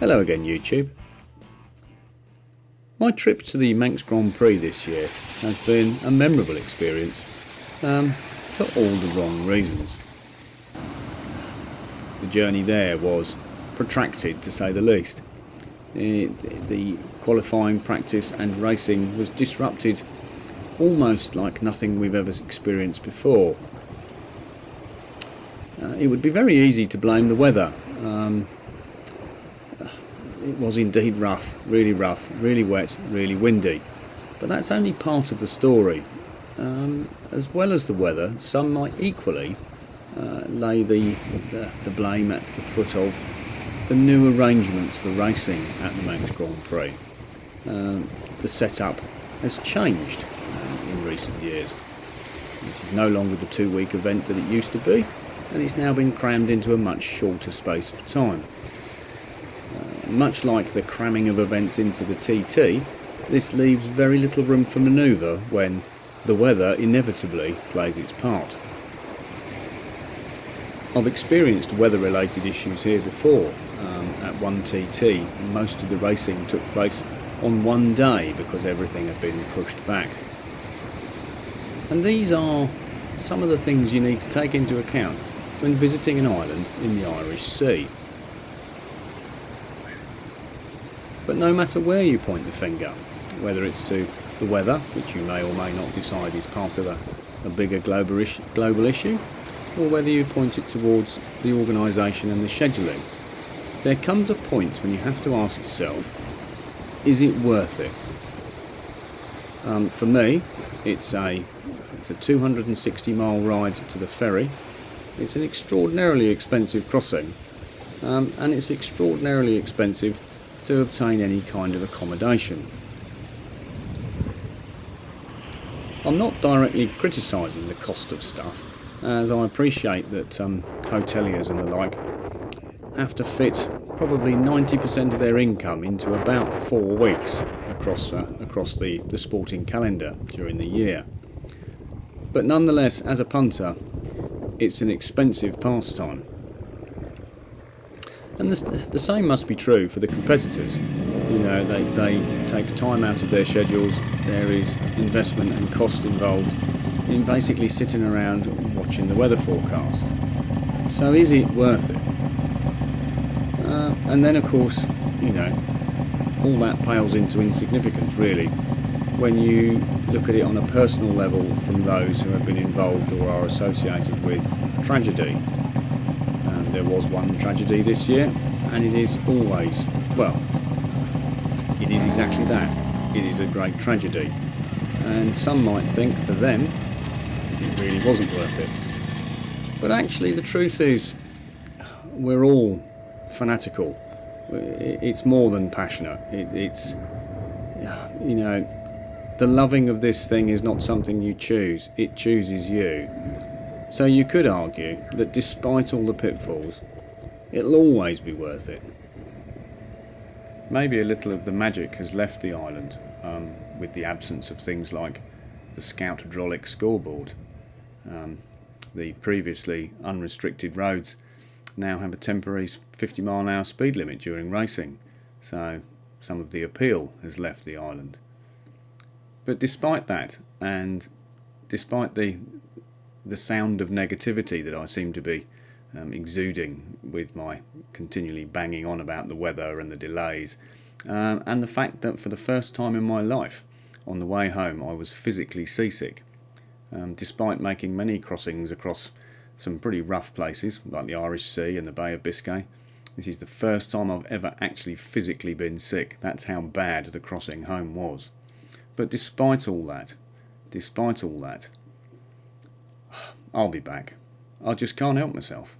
Hello again, YouTube. My trip to the Manx Grand Prix this year has been a memorable experience for all the wrong reasons. The journey there was protracted, to say the least. The qualifying, practice and racing was disrupted almost like nothing we've ever experienced before. It would be very easy to blame the weather. It was indeed rough, really wet, really windy. But that's only part of the story. As well as the weather, some might equally lay the blame at the foot of the new arrangements for racing at the Manx Grand Prix. The setup has changed in recent years. It is no longer the 2-week event that it used to be, and it's now been crammed into a much shorter space of time. Much like the cramming of events into the TT, this leaves very little room for manoeuvre when the weather inevitably plays its part. I've experienced weather-related issues here before. At 1TT, most of the racing took place on one day because everything had been pushed back. And these are some of the things you need to take into account when visiting an island in the Irish Sea. But no matter where you point the finger, whether it's to the weather, which you may or may not decide is part of a bigger global issue, or whether you point it towards the organisation and the scheduling, there comes a point when you have to ask yourself, is it worth it? For me, it's a 260-mile ride to the ferry. It's an extraordinarily expensive crossing, and it's extraordinarily expensive to obtain any kind of accommodation. I'm not directly criticising the cost of stuff, as I appreciate that hoteliers and the like have to fit probably 90% of their income into about 4 weeks across the sporting calendar during the year. But nonetheless, as a punter, it's an expensive pastime. And the same must be true for the competitors. You know, they take time out of their schedules. There is investment and cost involved in basically sitting around watching the weather forecast. So is it worth it? And then of course, you know, all that pales into insignificance really when you look at it on a personal level from those who have been involved or are associated with tragedy. There was one tragedy this year, and it is always, well, it is exactly that. It is a great tragedy. And some might think for them it really wasn't worth it. But actually the truth is we're all fanatical. It's more than passionate. It's, you know, the loving of this thing is not something you choose. It chooses you. So you could argue that despite all the pitfalls, it'll always be worth it. Maybe a little of the magic has left the island with the absence of things like the Scout hydraulic scoreboard. The previously unrestricted roads now have a temporary 50-mile-an-hour speed limit during racing, so some of the appeal has left the island. But despite that, and despite the sound of negativity that I seem to be exuding with my continually banging on about the weather and the delays, and the fact that for the first time in my life, on the way home I was physically seasick. Despite making many crossings across some pretty rough places like the Irish Sea and the Bay of Biscay, this is the first time I've ever actually physically been sick. That's how bad the crossing home was. But despite all that, I'll be back. I just can't help myself.